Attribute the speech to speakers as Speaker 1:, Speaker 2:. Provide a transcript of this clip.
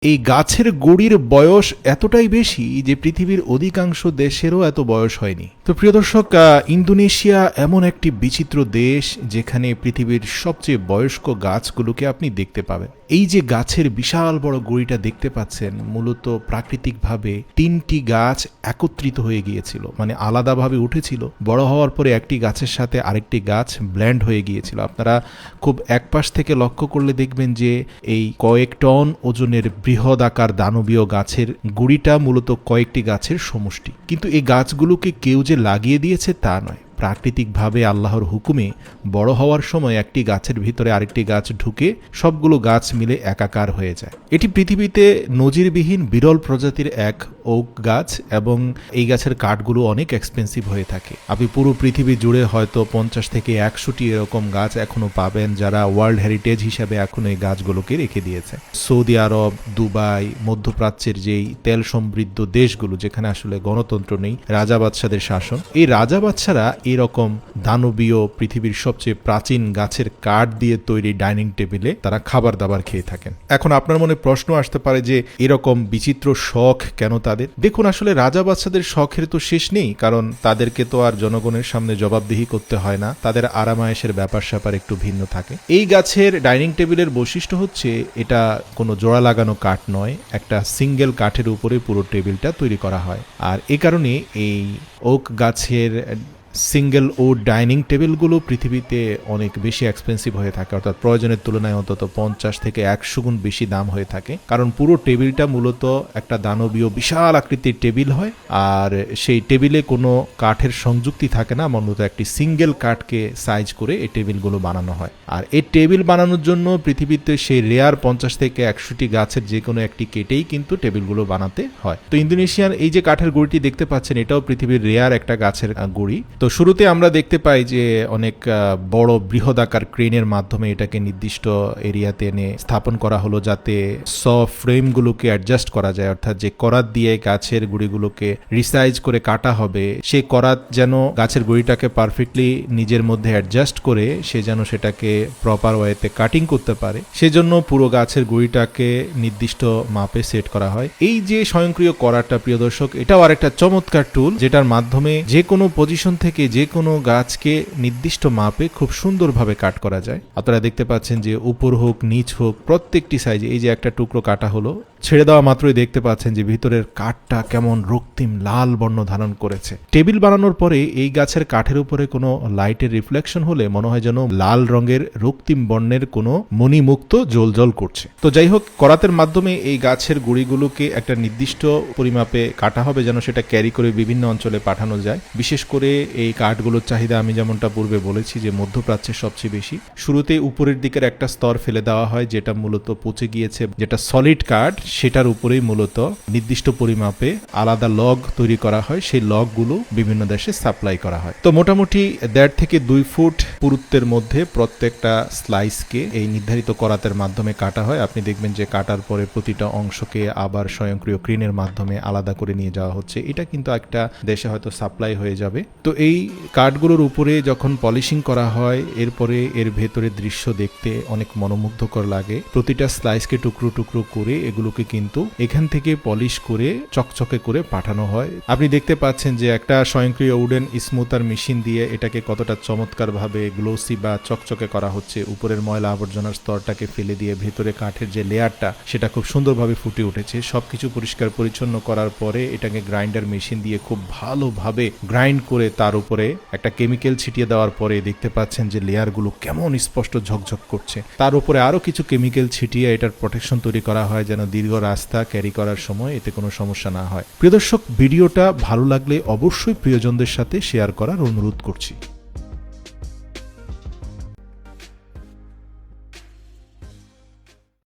Speaker 1: এই গাছের গুড়ির বয়স এতটাই বেশি যে পৃথিবীর অধিকাংশ দেশেরও এত বয়স হয়নি। তো প্রিয় দর্শক, ইন্দোনেশিয়া এমন একটি বিচিত্র দেশ যেখানে পৃথিবীর সবচেয়ে বয়স্ক গাছগুলোকে আপনি দেখতে পাবেন। এই যে গাছের বিশাল বড় গুড়িটা দেখতে পাচ্ছেন, মূলত প্রাকৃতিকভাবে 3টি গাছ একত্রিত হয়ে গিয়েছিল, মানে আলাদাভাবে উঠেছিল। বড় হওয়ার পরে একটি গাছের সাথে আরেকটি গাছ ব্ল্যান্ড হয়ে গিয়েছিল। আপনারা খুব একপাশ থেকে লক্ষ্য করলে দেখবেন যে এই কয়েক টন ওজনের বৃহৎ আকার দানবীয় গাছের গুড়িটা মূলত কয়েকটি গাছের সমষ্টি। কিন্তু এই গাছগুলোকে কেউ যে লাগিয়ে দিয়েছে তা নয়, প্রাকৃতিকভাবে আল্লাহর হুকুমে বড় হওয়ার সময় একটি গাছের ভিতরে আরেকটি গাছ ঢুকে সবগুলো গাছ মিলে একাকার হয়ে যায়। এটি পৃথিবীতে নজিরবিহীন বিরল প্রজাতির এক ওক গাছ এবং এই গাছের কাঠগুলো অনেক এক্সপেন্সিভ হয়ে থাকে। আপনি পুরো পৃথিবী জুড়ে হয়তো 50 থেকে 100টি এরকম গাছ এখনো পাবেন যারা ওয়ার্ল্ড হেরিটেজ হিসাবে এখনো এই গাছগুলোকে রেখে দিয়েছে। সৌদি আরব, দুবাই, মধ্যপ্রাচ্যের যেই তেল সমৃদ্ধ দেশগুলো যেখানে আসলে গণতন্ত্র নেই, রাজা বাদশাদের শাসন, এই রাজা বাদশারা এরকম দানবীয় পৃথিবীর সবচেয়ে প্রাচীন গাছের কাঠ দিয়ে তৈরি ডাইনিং টেবিলে তারা খাবার দাবার খেয়ে থাকেন। এখন আপনার মনে প্রশ্ন আসতে পারে যে এরকম বিচিত্র শখ কেন তাদের? দেখুন, আসলে রাজা বাদশাদের শখের তো শেষ নেই, কারণ তাদেরকে তো আর জনগণের সামনে জবাবদিহি করতে হয় না। তাদের আরামায়েশের ব্যাপার স্যাপার একটু ভিন্ন থাকে। এই গাছের ডাইনিং টেবিলের বৈশিষ্ট্য হচ্ছে এটা কোনো জোড়া লাগানো কাঠ নয়, একটা সিঙ্গেল কাঠের উপরে পুরো টেবিলটা তৈরি করা হয়। আর এ কারণে এই ওক গাছের সিঙ্গেল ও ডাইনিং টেবিলগুলো পৃথিবীতে অনেক বেশি এক্সপেন্সিভ হয়ে থাকে, অর্থাৎ প্রয়োজনের তুলনায় অন্তত 50 থেকে 100 গুণ বেশি দাম হয়ে থাকে। কারণ পুরো টেবিলটা মূলত একটা দানবীয় বিশাল আকৃতির টেবিল হয়, আর সেই টেবিলে কোনো কাঠের সংযুক্তি থাকে না, মূলত একটি সিঙ্গেল কাঠকে সাইজ করে এই টেবিলগুলো বানানো হয়। আর এই টেবিল বানানোর জন্য পৃথিবীতে সেই রেয়ার 50 থেকে 100টি গাছের যে কোনো একটি কেটেই কিন্তু টেবিলগুলো বানাতে হয়। তো ইন্দোনেশিয়ার এই যে কাঠের গুঁড়িটি দেখতে পাচ্ছেন, এটাও পৃথিবীর রেয়ার একটা গাছের গুঁড়ি। তো শুরুতে আমরা দেখতে পাই যে অনেক বড় বৃহদাকার ক্রেনের মাধ্যমে এটাকে নির্দিষ্ট এরিয়াতে এনে স্থাপন করা হলো যাতে ফ্রেমগুলোকে অ্যাডজাস্ট করা যায়, অর্থাৎ যে করাত দিয়ে গাছের গুঁড়িগুলোকে রিসাইজ করে কাটা হবে, সেই করাত যেন গাছের গুঁড়িটাকে পারফেক্টলি নিজের মধ্যে অ্যাডজাস্ট করে সে যেন সেটাকে প্রপার ওয়েতে কাটিং করতে পারে, সেজন্য পুরো গাছের গুঁড়িটাকে নির্দিষ্ট মাপে সেট করা হয়। এই যে স্বয়ংক্রিয় করাতটা, প্রিয় দর্শক, এটাও আরেকটা চমৎকার টুল যেটার মাধ্যমে যে কোনো পজিশন থেকে যে কোনো গাছকে নির্দিষ্ট মাপে খুব সুন্দরভাবে কাট করা যায়। আপনারা দেখতে পাচ্ছেন যে উপর হোক নিচ হোক প্রত্যেকটি সাইজে, এই যে একটা টুকরো কাটা হলো, ছেড়ে দেওয়া মাত্রই দেখতে পাচ্ছেন যে ভিতরের কাঠটা কেমন রক্তিম লাল বর্ণ ধারণ করেছে। টেবিল বানানোর পরে এই গাছের কাঠের উপরে কোনো লাইটের রিফ্লেকশন হলে মনে হয় যেন লাল রঙের রক্তিম বর্ণের কোনো মণিমুক্ত জ্বলজ্বল করছে। তো যাই হোক, করাতের মাধ্যমে এই গাছের গুঁড়িগুলোকে একটা নির্দিষ্ট পরিমাপে কাটা হবে যেন সেটা ক্যারি করে বিভিন্ন অঞ্চলে পাঠানো যায়। বিশেষ করে এই কাঠগুলোর চাহিদা আমি যেমনটা পূর্বে বলেছি যে মধ্যপ্রাচ্যের সবচেয়ে বেশি। শুরুতে উপরের দিকের একটা স্তর ফেলে দেওয়া হয় যেটা মূলত পচে গিয়েছে, যেটা সলিড কাঠ, সেটার উপরেই মূলত নির্দিষ্ট পরিমাপে আলাদা লগ তৈরি করা হয়। সেই লগগুলো বিভিন্ন দেশে সাপ্লাই করা হয়। তো মোটামুটি 1.5 থেকে 2 ফুট পুরুত্বের মধ্যে প্রত্যেকটা স্লাইসকে এই নির্ধারিত করাতের মাধ্যমে কাটা হয়। আপনি দেখবেন যে কাটার পরে প্রতিটা অংশকে আবার স্বয়ংক্রিয় ক্রেনের মাধ্যমে আলাদা করে নিয়ে যাওয়া হচ্ছে। এটা কিন্তু একটা দেশে হয়তো সাপ্লাই হয়ে যাবে। তো এই কাঠগুলোর উপরে যখন পলিশিং করা হয়, এরপরে এর ভেতরে দৃশ্য দেখতে অনেক মনোমুগ্ধকর লাগে। প্রতিটা স্লাইসকে টুকরো টুকরো করে এগুলোকে কিন্তু এখান থেকে পলিশ করে চকচকে করে পাঠানো হয়। আপনি দেখতে পাচ্ছেন যে একটা স্বয়ংক্রিয় উডেন স্মুথার মেশিন দিয়ে এটাকে কতটা চমৎকারভাবে গ্লোসি বা চকচকে করা হচ্ছে। উপরের ময়লা আবর্জনার স্তরটাকে ফেলে দিয়ে ভেতরে কাঠের যে লেয়ারটা সেটা খুব সুন্দরভাবে ফুটে উঠেছে। সবকিছু পরিষ্কার পরিচ্ছন্ন করার পরে এটাকে গ্রাইন্ডার মেশিন দিয়ে খুব ভালোভাবে গ্রাইন্ড করে তার উপরে একটা কেমিক্যাল ছিটিয়ে দেওয়ার পরে দেখতে পাচ্ছেন যে লেয়ারগুলো কেমন স্পষ্ট ঝকঝক করছে। তার উপরে আরো কিছু কেমিক্যাল ছিটিয়ে এটার প্রোটেকশন তৈরি করা হয় যেন দীর্ঘ রাস্তা ক্যারি করার সময় এতে কোনো সমস্যা না হয়। প্রিয় দর্শক, ভিডিওটা ভালো লাগলে অবশ্যই প্রিয়জনদের সাথে শেয়ার করার অনুরোধ করছি।